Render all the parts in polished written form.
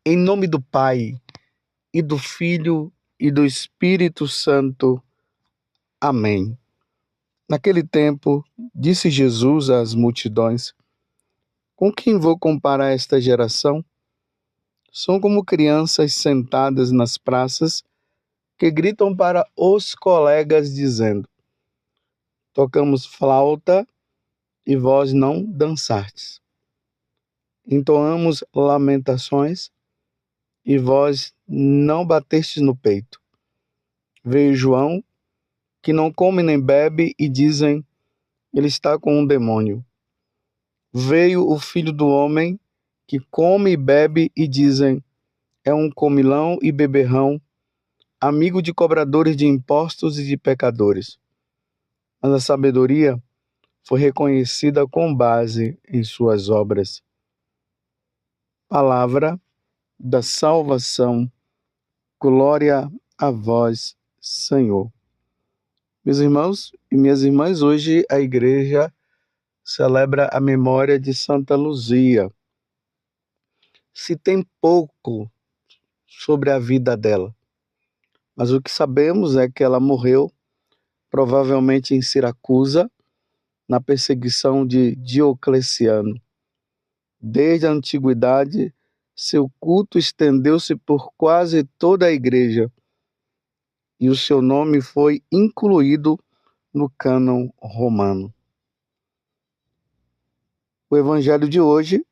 Em nome do Pai, e do Filho, e do Espírito Santo. Amém. Naquele tempo, disse Jesus às multidões: Com quem vou comparar esta geração? São como crianças sentadas nas praças que gritam para os colegas dizendo: Tocamos flauta e vós não dançastes. Entoamos lamentações e vós não batestes no peito. Veio João, que não come nem bebe, e dizem: Ele está com um demônio. Veio o Filho do Homem, que come e bebe, e dizem: É um comilão e beberrão, amigo de cobradores de impostos e de pecadores. Mas a sabedoria foi reconhecida com base em suas obras. Palavra da salvação. Glória a vós, Senhor. Meus irmãos e minhas irmãs, hoje a igreja celebra a memória de Santa Luzia. Se tem pouco sobre a vida dela, mas o que sabemos é que ela morreu provavelmente em Siracusa, na perseguição de Diocleciano. Desde a antiguidade, seu culto estendeu-se por quase toda a igreja e o seu nome foi incluído no cânon romano. O evangelho de hoje,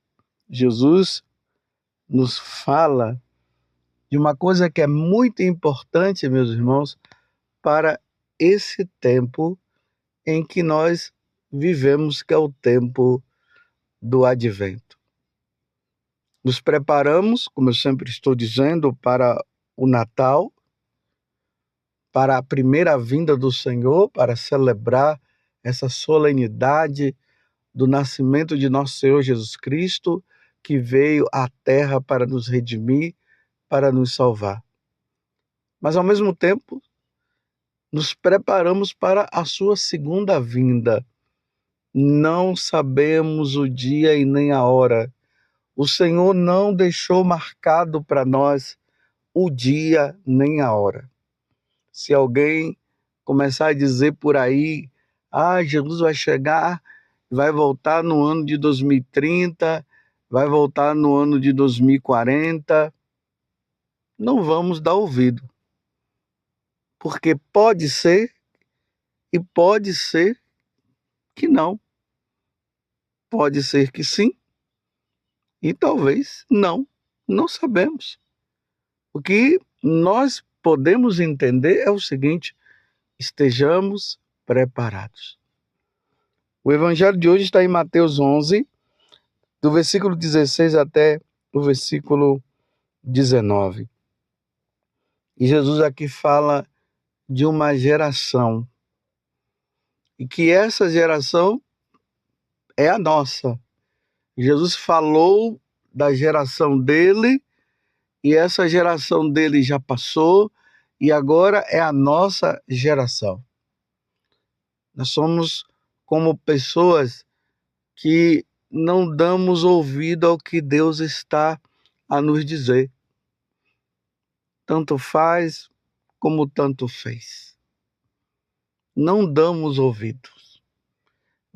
Jesus nos fala de uma coisa que é muito importante, meus irmãos, para esse tempo em que nós vivemos, que é o tempo do advento. Nos preparamos, como eu sempre estou dizendo, para o Natal, para a primeira vinda do Senhor, para celebrar essa solenidade do nascimento de nosso Senhor Jesus Cristo, que veio à terra para nos redimir, para nos salvar. Mas, ao mesmo tempo, nos preparamos para a sua segunda vinda. Não sabemos o dia e nem a hora. O Senhor não deixou marcado para nós o dia nem a hora. Se alguém começar a dizer por aí, Jesus vai chegar, vai voltar no ano de 2030, vai voltar no ano de 2040, não vamos dar ouvido. Porque pode ser e pode ser que não. Pode ser que sim e talvez não. Não sabemos. O que nós podemos entender é o seguinte: estejamos preparados. O evangelho de hoje está em Mateus 11, do versículo 16 até o versículo 19. E Jesus aqui fala de uma geração, e que essa geração é a nossa. Jesus falou da geração dele, e essa geração dele já passou, e agora é a nossa geração. Nós somos como pessoas que não damos ouvido ao que Deus está a nos dizer. Tanto faz como tanto fez. Não damos ouvidos.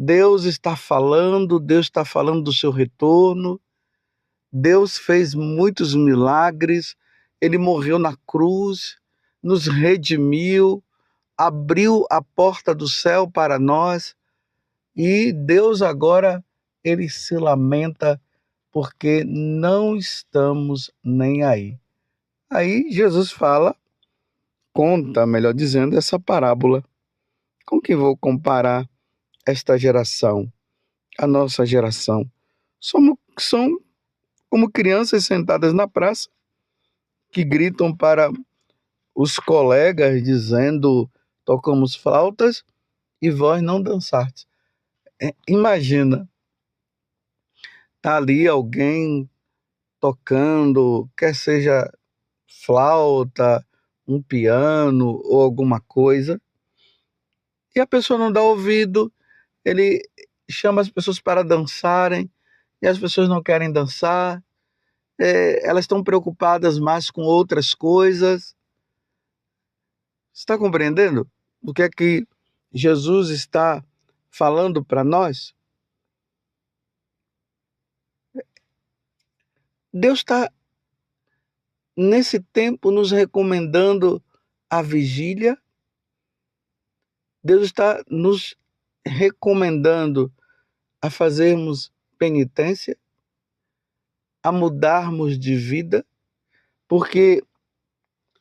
Deus está falando do seu retorno. Deus fez muitos milagres. Ele morreu na cruz, nos redimiu, abriu a porta do céu para nós. E Deus agora, ele se lamenta porque não estamos nem aí. Aí Jesus conta, melhor dizendo, essa parábola. Com que vou comparar esta geração, a nossa geração? São como crianças sentadas na praça, que gritam para os colegas dizendo: tocamos flautas e vós não dançastes. Imagina, tá ali alguém tocando, quer seja flauta, um piano ou alguma coisa, e a pessoa não dá ouvido, ele chama as pessoas para dançarem, e as pessoas não querem dançar, elas estão preocupadas mais com outras coisas. Você está compreendendo o que é que Jesus está falando para nós? Deus está, nesse tempo, nos recomendando a vigília. Deus está nos recomendando a fazermos penitência, a mudarmos de vida, porque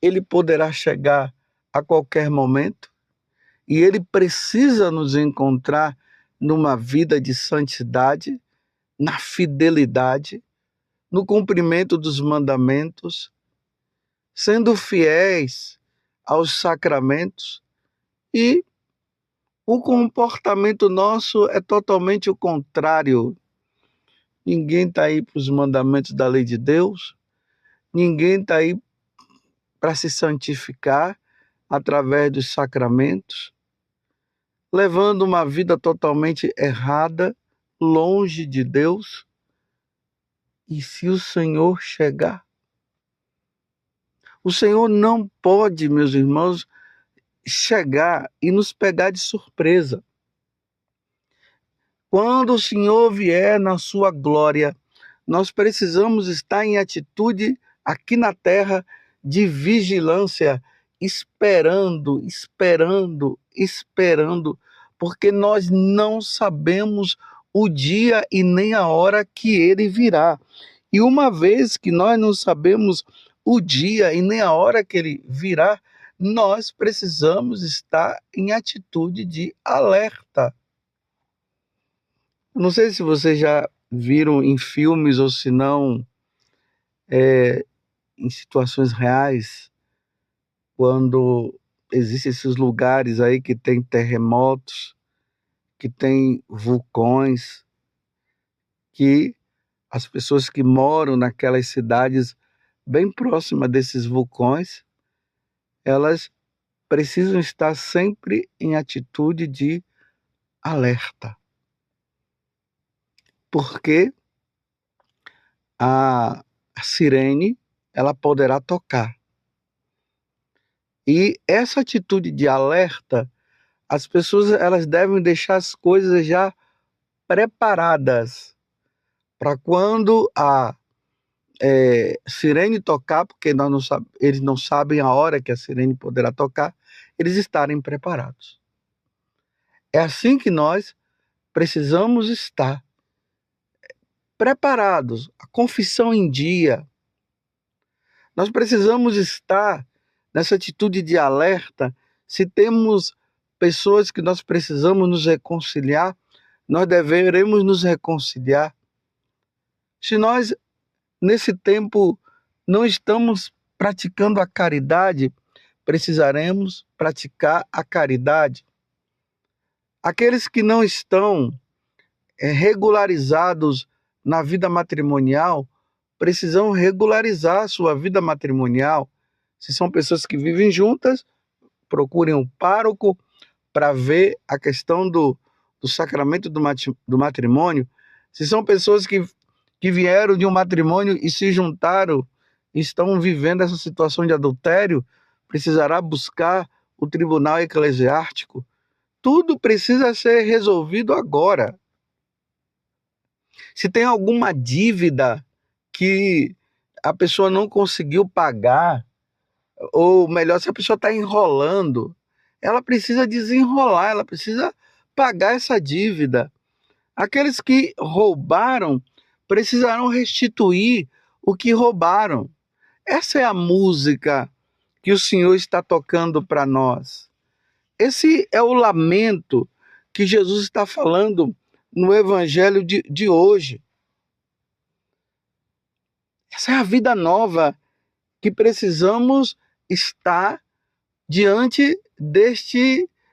Ele poderá chegar a qualquer momento e Ele precisa nos encontrar numa vida de santidade, na fidelidade, no cumprimento dos mandamentos, sendo fiéis aos sacramentos, e o comportamento nosso é totalmente o contrário. Ninguém está aí para os mandamentos da lei de Deus, ninguém está aí para se santificar através dos sacramentos, levando uma vida totalmente errada, longe de Deus. E se o Senhor chegar? O Senhor não pode, meus irmãos, chegar e nos pegar de surpresa. Quando o Senhor vier na sua glória, nós precisamos estar em atitude aqui na terra de vigilância, esperando, porque nós não sabemos o dia e nem a hora que ele virá. E uma vez que nós não sabemos o dia e nem a hora que ele virá, nós precisamos estar em atitude de alerta. Não sei se vocês já viram em filmes ou se não, em situações reais, quando existem esses lugares aí que tem terremotos, que tem vulcões, que as pessoas que moram naquelas cidades bem próximas desses vulcões, elas precisam estar sempre em atitude de alerta, porque a sirene, ela poderá tocar. E essa atitude de alerta, as pessoas elas devem deixar as coisas já preparadas para quando a sirene tocar, porque eles não sabem a hora que a sirene poderá tocar, eles estarem preparados. É assim que nós precisamos estar preparados, a confissão em dia. Nós precisamos estar nessa atitude de alerta. Se temos pessoas que nós precisamos nos reconciliar, nós deveremos nos reconciliar. Se nós, nesse tempo, não estamos praticando a caridade, precisaremos praticar a caridade. Aqueles que não estão regularizados na vida matrimonial, precisam regularizar a sua vida matrimonial. Se são pessoas que vivem juntas, procurem um pároco para ver a questão do sacramento do matrimônio. Se são pessoas que vieram de um matrimônio e se juntaram, estão vivendo essa situação de adultério, precisará buscar o tribunal eclesiástico. Tudo precisa ser resolvido agora. Se tem alguma dívida que a pessoa não conseguiu pagar, ou melhor, se a pessoa está enrolando, ela precisa desenrolar, ela precisa pagar essa dívida. Aqueles que roubaram precisarão restituir o que roubaram. Essa é a música que o Senhor está tocando para nós. Esse é o lamento que Jesus está falando no Evangelho de hoje. Essa é a vida nova que precisamos estar diante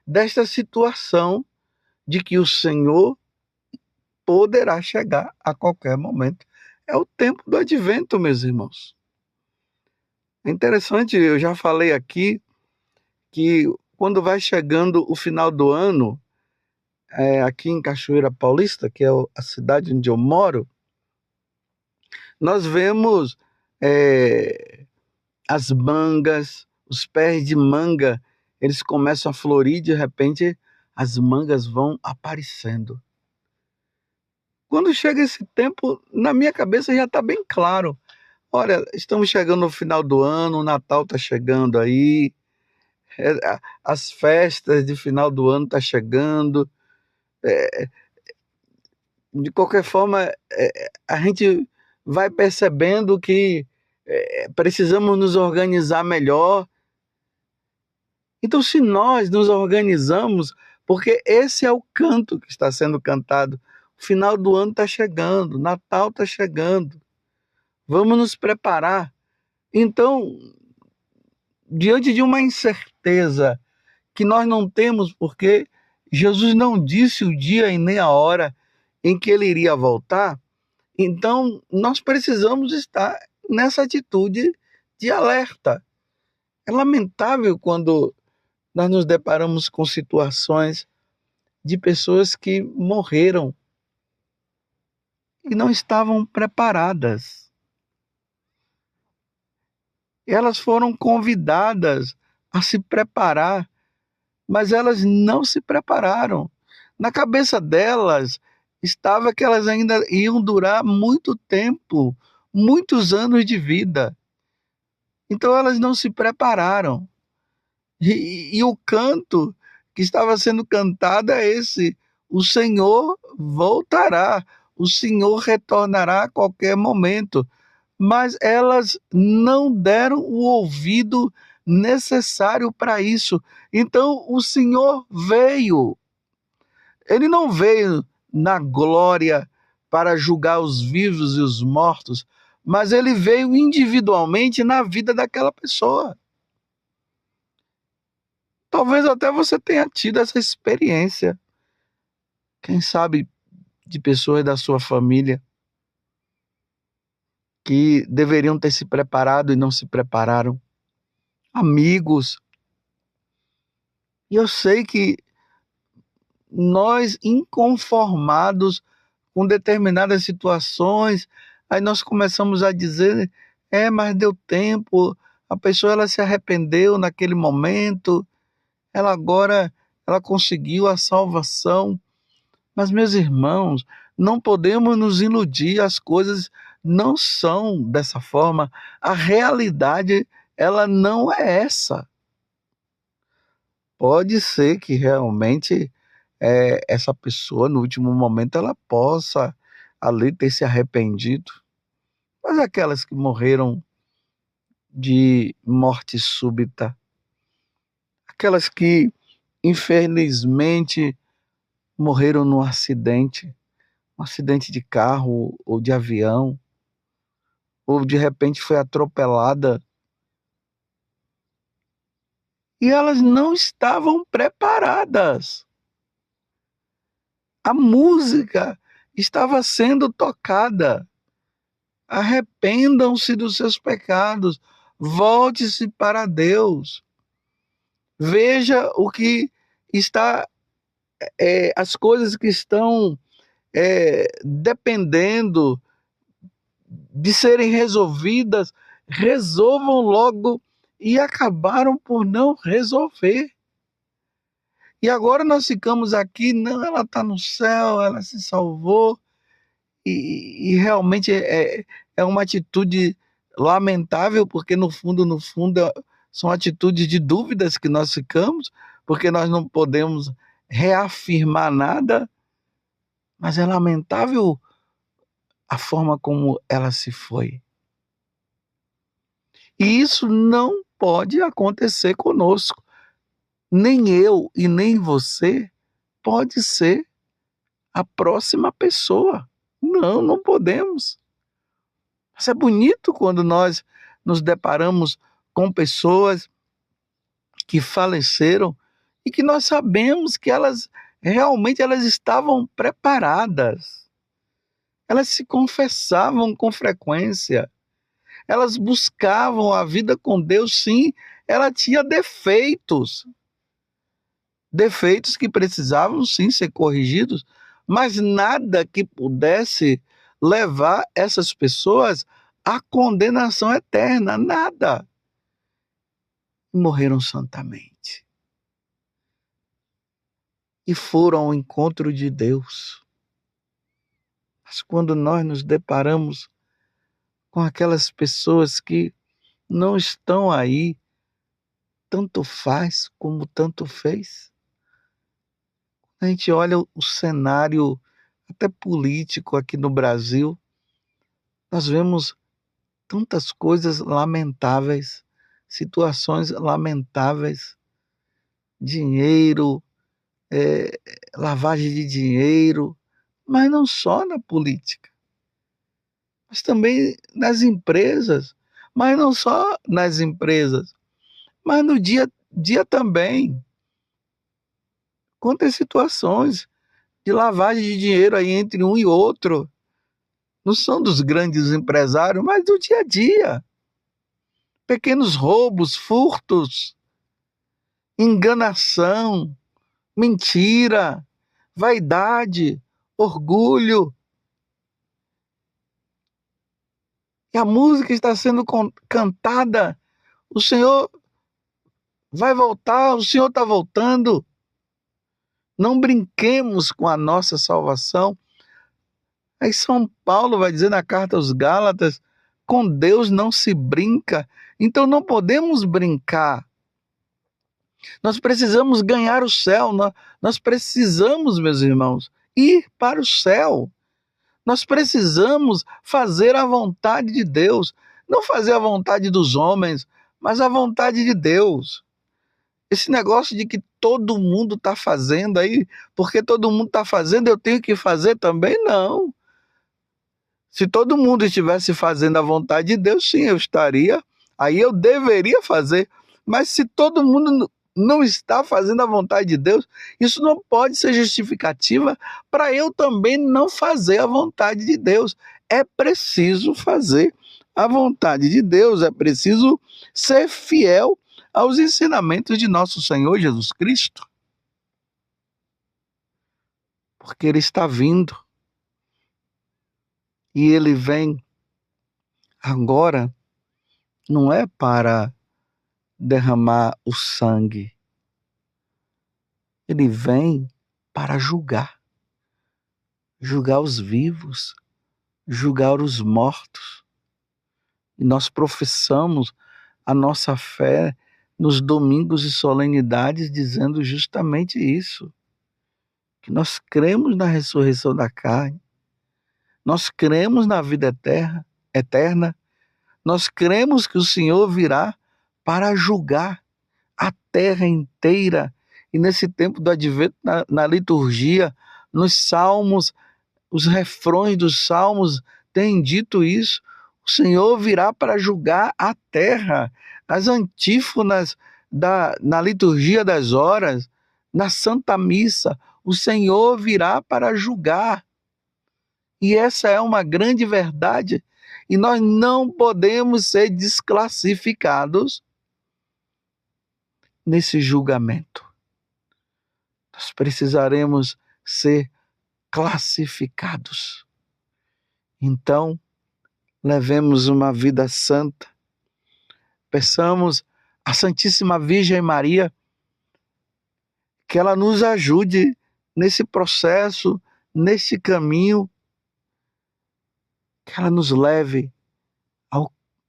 desta situação de que o Senhor poderá chegar a qualquer momento. É o tempo do advento, meus irmãos. É interessante, eu já falei aqui que quando vai chegando o final do ano, aqui em Cachoeira Paulista, que é a cidade onde eu moro, Nós vemos as mangas, os pés de manga, eles começam a florir, de repente as mangas vão aparecendo. Quando chega esse tempo, na minha cabeça já está bem claro. Olha, estamos chegando no final do ano, o Natal está chegando aí, as festas de final do ano estão chegando. De qualquer forma, a gente vai percebendo que precisamos nos organizar melhor. Então, se nós nos organizamos, porque esse é o canto que está sendo cantado, o final do ano está chegando, Natal está chegando, vamos nos preparar. Então, diante de uma incerteza que nós não temos, porque Jesus não disse o dia e nem a hora em que ele iria voltar, então nós precisamos estar nessa atitude de alerta. É lamentável quando nós nos deparamos com situações de pessoas que morreram e não estavam preparadas. Elas foram convidadas a se preparar, mas elas não se prepararam. Na cabeça delas estava que elas ainda iam durar muito tempo, muitos anos de vida. Então elas não se prepararam. E o canto que estava sendo cantado é esse: o Senhor voltará, o Senhor retornará a qualquer momento. Mas elas não deram o ouvido necessário para isso. Então o Senhor veio. Ele não veio na glória para julgar os vivos e os mortos, mas ele veio individualmente na vida daquela pessoa. Talvez até você tenha tido essa experiência, quem sabe, de pessoas da sua família que deveriam ter se preparado e não se prepararam, amigos. E eu sei que nós, inconformados com determinadas situações, aí nós começamos a dizer, mas deu tempo, a pessoa ela se arrependeu naquele momento, ela conseguiu a salvação. Mas, meus irmãos, não podemos nos iludir, as coisas não são dessa forma. A realidade, ela não é essa. Pode ser que realmente essa pessoa, no último momento, ela possa ali ter se arrependido. Mas aquelas que morreram de morte súbita, aquelas que, infelizmente, morreram num acidente, um acidente de carro ou de avião, ou de repente foi atropelada, e elas não estavam preparadas. A música estava sendo tocada. Arrependam-se dos seus pecados, volte-se para Deus. Veja o que está, as coisas que estão dependendo de serem resolvidas, resolvam logo, e acabaram por não resolver. E agora nós ficamos aqui, não, ela está no céu, ela se salvou, e realmente é uma atitude lamentável, porque no fundo, são atitudes de dúvidas que nós ficamos, porque nós não podemos reafirmar nada, mas é lamentável a forma como ela se foi. E isso não pode acontecer conosco. Nem eu e nem você pode ser a próxima pessoa. Não, não podemos. Mas é bonito quando nós nos deparamos com pessoas que faleceram e que nós sabemos que elas realmente estavam preparadas. Elas se confessavam com frequência. Elas buscavam a vida com Deus, sim. Ela tinha defeitos que precisavam sim ser corrigidos, mas nada que pudesse levar essas pessoas à condenação eterna, nada. Morreram santamente. E foram ao encontro de Deus. Mas quando nós nos deparamos com aquelas pessoas que não estão aí, tanto faz como tanto fez, a gente olha o cenário até político aqui no Brasil, nós vemos tantas coisas lamentáveis, situações lamentáveis, dinheiro, lavagem de dinheiro, mas não só na política, mas também nas empresas, mas não só nas empresas, mas no dia a dia também. Quantas situações de lavagem de dinheiro aí entre um e outro, não são dos grandes empresários, mas do dia a dia. Pequenos roubos, furtos, enganação, mentira, vaidade, orgulho. E a música está sendo cantada. O Senhor vai voltar, o Senhor está voltando. Não brinquemos com a nossa salvação. Aí São Paulo vai dizer na carta aos Gálatas, com Deus não se brinca. Então não podemos brincar. Nós precisamos ganhar o céu. Nós precisamos, meus irmãos, ir para o céu. Nós precisamos fazer a vontade de Deus. Não fazer a vontade dos homens, mas a vontade de Deus. Esse negócio de que todo mundo está fazendo aí, porque todo mundo está fazendo, eu tenho que fazer também, não. Se todo mundo estivesse fazendo a vontade de Deus, sim, eu estaria, aí eu deveria fazer. Mas se todo mundo não está fazendo a vontade de Deus, isso não pode ser justificativa para eu também não fazer a vontade de Deus. É preciso fazer a vontade de Deus, é preciso ser fiel aos ensinamentos de nosso Senhor Jesus Cristo. Porque Ele está vindo. E Ele vem agora, não é para derramar o sangue. Ele vem para julgar. Julgar os vivos, julgar os mortos. E nós professamos a nossa fé nos domingos e solenidades dizendo justamente isso. Que nós cremos na ressurreição da carne. Nós cremos na vida eterna. Nós cremos que o Senhor virá para julgar a terra inteira. E nesse tempo do advento, na liturgia, nos salmos, os refrões dos salmos têm dito isso. O Senhor virá para julgar a terra. As antífonas na liturgia das horas, na Santa Missa, o Senhor virá para julgar. E essa é uma grande verdade. E nós não podemos ser desclassificados nesse julgamento. Nós precisaremos ser classificados. Então, levemos uma vida santa. Peçamos à Santíssima Virgem Maria que ela nos ajude nesse processo, nesse caminho, que ela nos leve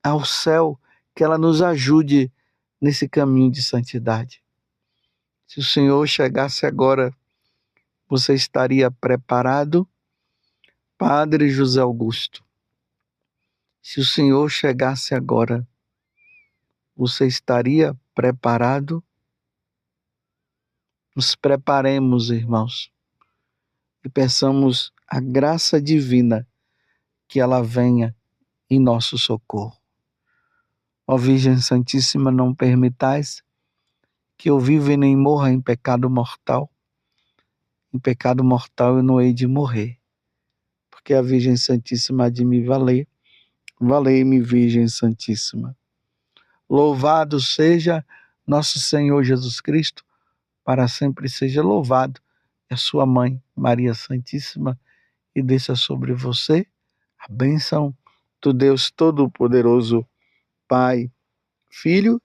ao céu, que ela nos ajude nesse caminho de santidade. Se o Senhor chegasse agora, você estaria preparado? Padre José Augusto, se o Senhor chegasse agora, você estaria preparado? Nos preparemos, irmãos, e peçamos a graça divina que ela venha em nosso socorro. Ó Virgem Santíssima, não permitais que eu viva e nem morra em pecado mortal. Em pecado mortal eu não hei de morrer, porque a Virgem Santíssima há de me valer. Valei-me, Virgem Santíssima. Louvado seja nosso Senhor Jesus Cristo, para sempre seja louvado. E a sua mãe, Maria Santíssima, e desça sobre você A bênção do Deus Todo-Poderoso, Pai, Filho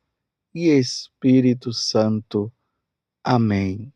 e Espírito Santo. Amém.